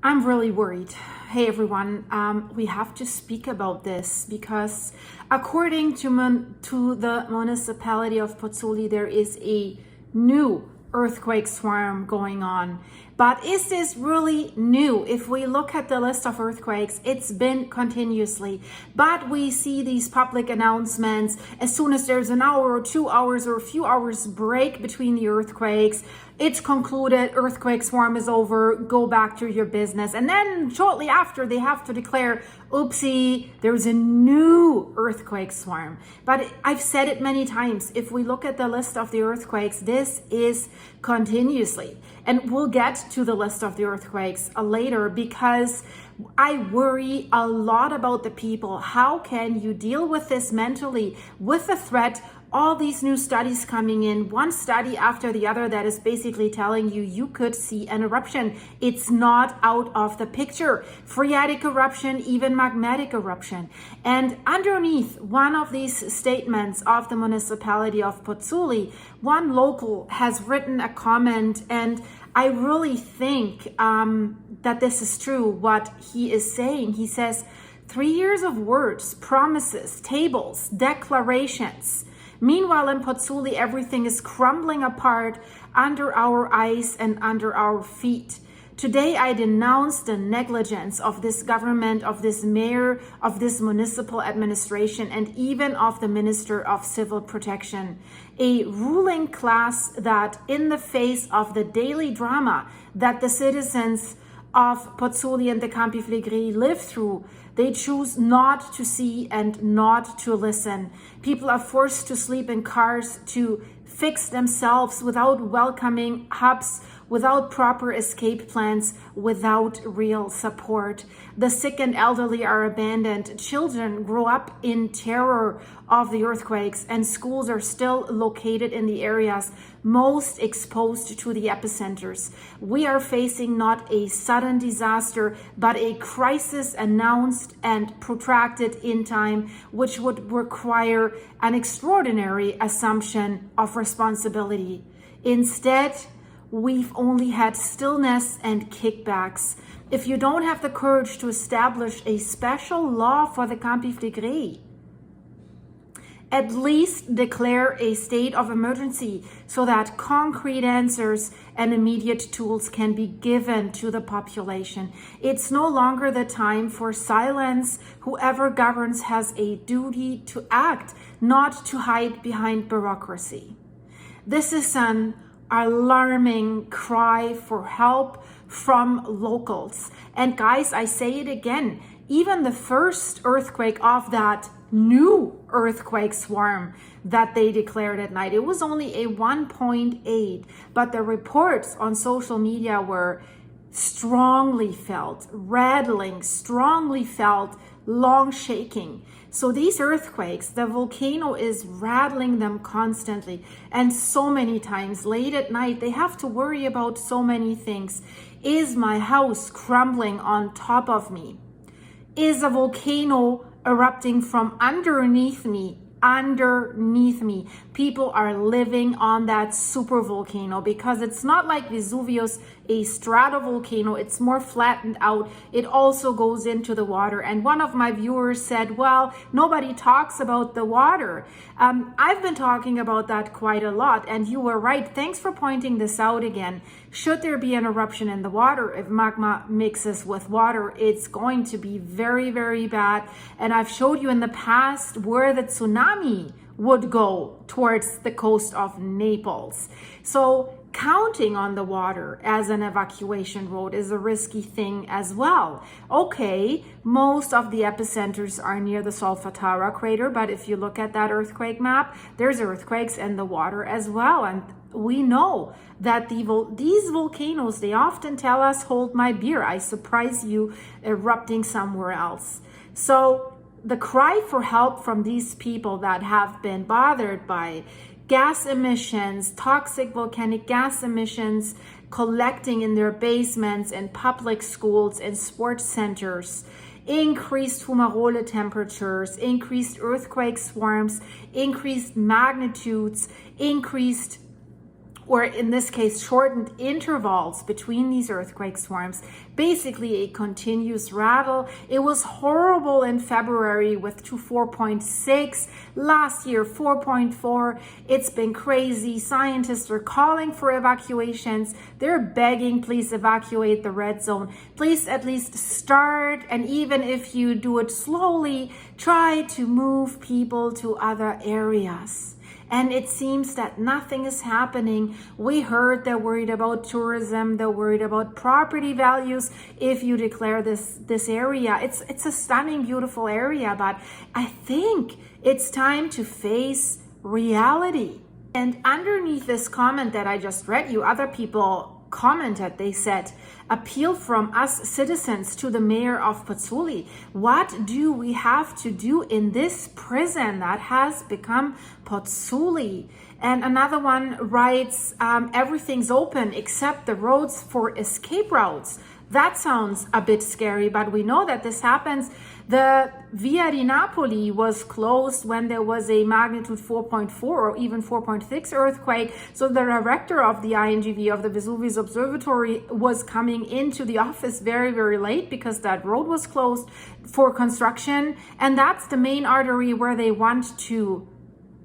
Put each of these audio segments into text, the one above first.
I'm really worried. Hey everyone, we have to speak about this because according to the municipality of Pozzuoli, there is a new earthquake swarm going on. But is this really new? If we look at the list of earthquakes, it's been continuously. But we see these public announcements as soon as there's an hour or 2 hours or a few hours break between the earthquakes. It's concluded, earthquake swarm is over, go back to your business. And then shortly after, they have to declare, oopsie, there's a new earthquake swarm. But I've said it many times, if we look at the list of the earthquakes, this is continuously. And we'll get to the list of the earthquakes later because I worry a lot about the people. How can you deal with this mentally, with the threat? All these new studies coming in, one study after the other that is basically telling you could see an eruption. It's not out of the picture. Phreatic eruption, even magmatic eruption. And underneath one of these statements of the municipality of Pozzuoli, one local has written a comment, and I really think that this is true, what he is saying. He says, 3 years of words, promises, tables, declarations. Meanwhile, in Pozzuoli, everything is crumbling apart under our eyes and under our feet. Today, I denounce the negligence of this government, of this mayor, of this municipal administration, and even of the Minister of Civil Protection. A ruling class that, in the face of the daily drama that the citizens of Pozzuoli and the Campi Flegrei live through, they choose not to see and not to listen. People are forced to sleep in cars to fix themselves without welcoming hubs, without proper escape plans, without real support. The sick and elderly are abandoned. Children grow up in terror of the earthquakes, and schools are still located in the areas most exposed to the epicenters. We are facing not a sudden disaster, but a crisis announced and protracted in time, which would require an extraordinary assumption of responsibility. Instead, we've only had stillness and kickbacks. If you don't have the courage to establish a special law for the Campi Flegrei, at least declare a state of emergency so that concrete answers and immediate tools can be given to the population. It's no longer the time for silence. Whoever governs has a duty to act, not to hide behind bureaucracy. This is an alarming cry for help from locals. And guys, I say it again, even the first earthquake of that new earthquake swarm that they declared at night, it was only a 1.8, but the reports on social media were strongly felt, rattling, strongly felt, long shaking. So these earthquakes, the volcano is rattling them constantly, and so many times late at night they have to worry about so many things. Is my house crumbling on top of me? Is a volcano erupting from underneath me? People are living on that super volcano because it's not like Vesuvius, a stratovolcano. It's more flattened out. It also goes into the water. And one of my viewers said, well, nobody talks about the water. I've been talking about that quite a lot, and you were right. Thanks for pointing this out again. Should there be an eruption in the water, if magma mixes with water, it's going to be very, very bad. And I've showed you in the past where the tsunami would go towards the coast of Naples. So counting on the water as an evacuation road is a risky thing as well. Okay, most of the epicenters are near the Solfatara crater, but if you look at that earthquake map, there's earthquakes in the water as well. And we know that these volcanoes, they often tell us, hold my beer, I surprise you erupting somewhere else. So the cry for help from these people that have been bothered by gas emissions, toxic volcanic gas emissions, collecting in their basements and public schools and sports centers, increased fumarole temperatures, increased earthquake swarms, increased magnitudes, increased or in this case, shortened intervals between these earthquake swarms, basically a continuous rattle. It was horrible in February with 4.6, last year 4.4. It's been crazy. Scientists are calling for evacuations. They're begging, please evacuate the red zone. Please at least start, and even if you do it slowly, try to move people to other areas. And it seems that nothing is happening. We heard they're worried about tourism, they're worried about property values if you declare this area. It's a stunning, beautiful area, but I think it's time to face reality. And underneath this comment that I just read you, other people commented. They said, appeal from us citizens to the mayor of Pozzuoli. What do we have to do in this prison that has become Pozzuoli? And another one writes, everything's open except the roads for escape routes. That sounds a bit scary, but we know that this happens. The Via di Napoli was closed when there was a magnitude 4.4 or even 4.6 earthquake. So the director of the INGV, of the Vesuvius Observatory, was coming into the office very, very late because that road was closed for construction. And that's the main artery where they want to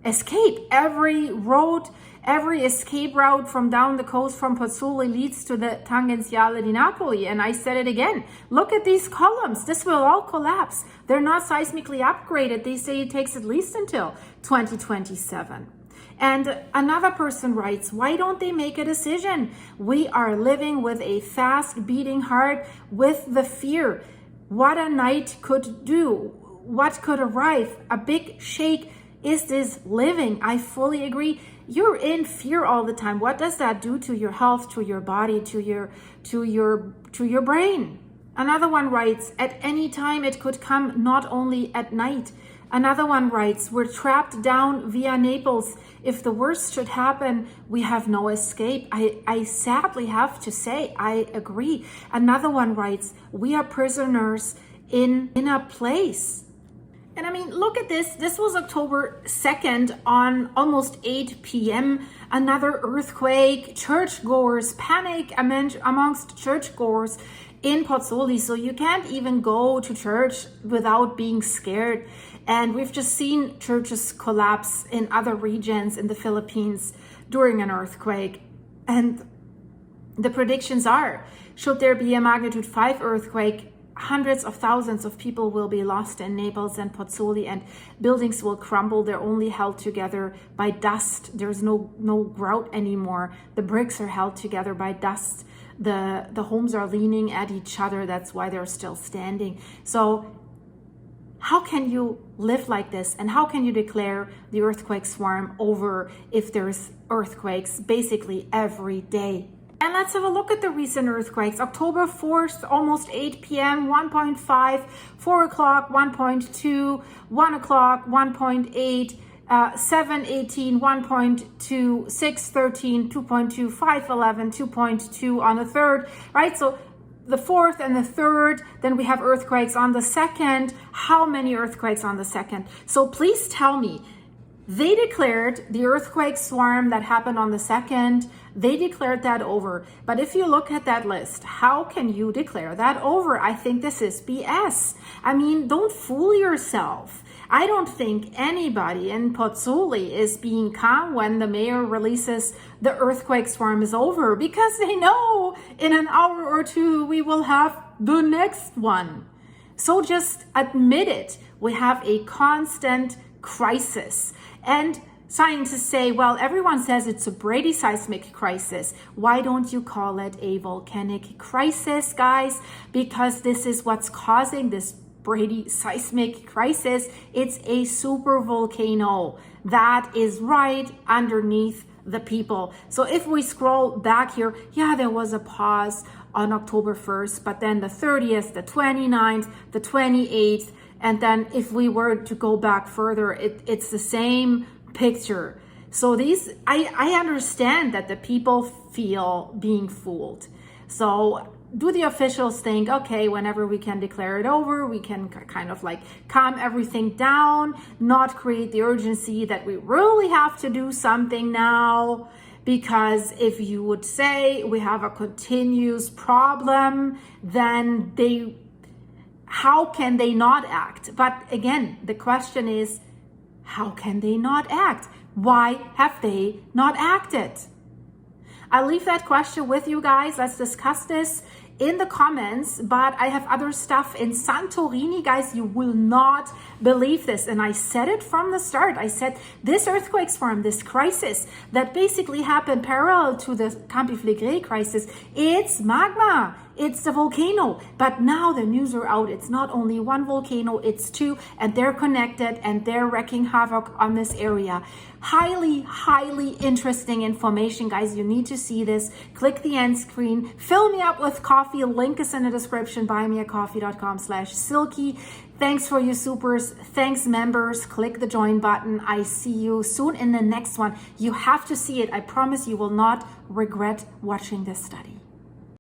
escape. Every road, every escape route from down the coast from Pozzuoli leads to the Tangenziale di Napoli. And I said it again, look at these columns. This will all collapse. They're not seismically upgraded. They say it takes at least until 2027. And another person writes, why don't they make a decision? We are living with a fast beating heart with the fear. What a night could do. What could arrive? A big shake. Is this living? I fully agree. You're in fear all the time. What does that do to your health, to your body, to your brain? Another one writes, at any time it could come, not only at night. Another one writes, we're trapped down via Naples. If the worst should happen, we have no escape. I sadly have to say, I agree. Another one writes, we are prisoners in a place. And I mean, look at this. This was October 2nd on almost 8 p.m. Another earthquake, churchgoers, panic amongst churchgoers in Pozzuoli. So you can't even go to church without being scared. And we've just seen churches collapse in other regions in the Philippines during an earthquake. And the predictions are, should there be a magnitude 5 earthquake, hundreds of thousands of people will be lost in Naples and Pozzuoli, and buildings will crumble. They're only held together by dust. There's no grout anymore. The bricks are held together by dust. The homes are leaning at each other. That's why they're still standing. So how can you live like this? And how can you declare the earthquake swarm over if there's earthquakes basically every day? And let's have a look at the recent earthquakes. October 4th, almost 8 p.m., 1.5, 4 o'clock, 1.2, 1 o'clock, 1.8, 7:18, 1.2, 6:13, 2.2, 5:11, 2.2 on the 3rd, right? So the 4th and the 3rd, then we have earthquakes on the 2nd. How many earthquakes on the 2nd? So please tell me, they declared the earthquake swarm that happened on the 2nd, they declared that over. But if you look at that list, how can you declare that over? I think this is BS. I mean, don't fool yourself. I don't think anybody in Pozzuoli is being calm when the mayor releases the earthquake swarm is over, because they know in an hour or two we will have the next one. So just admit it. We have a constant crisis. And scientists say, well, everyone says it's a Brady seismic crisis. Why don't you call it a volcanic crisis, guys? Because this is what's causing this Brady seismic crisis. It's a super volcano that is right underneath the people. So if we scroll back here, yeah, there was a pause on October 1st, but then the 30th, the 29th, the 28th, and then if we were to go back further, it's the same picture. So these, I understand that the people feel being fooled. So do the officials think, okay, whenever we can declare it over, we can kind of like calm everything down, not create the urgency that we really have to do something now? Because if you would say we have a continuous problem, then how can they not act? But again, the question is, how can they not act? Why have they not acted? I'll leave that question with you guys. Let's discuss this in the comments, but I have other stuff in Santorini, guys. You will not believe this. And I said it from the start. I said this earthquake storm, this crisis that basically happened parallel to the Campi Flegrei crisis, it's magma. It's the volcano. But now the news are out. It's not only one volcano, it's two, and they're connected and they're wreaking havoc on this area. Highly, highly interesting information, guys. You need to see this. Click the end screen. Fill me up with coffee. Link is in the description. buymeacoffee.com/silky. Thanks for your supers. Thanks, members. Click the join button. I see you soon in the next one. You have to see it. I promise you will not regret watching this study.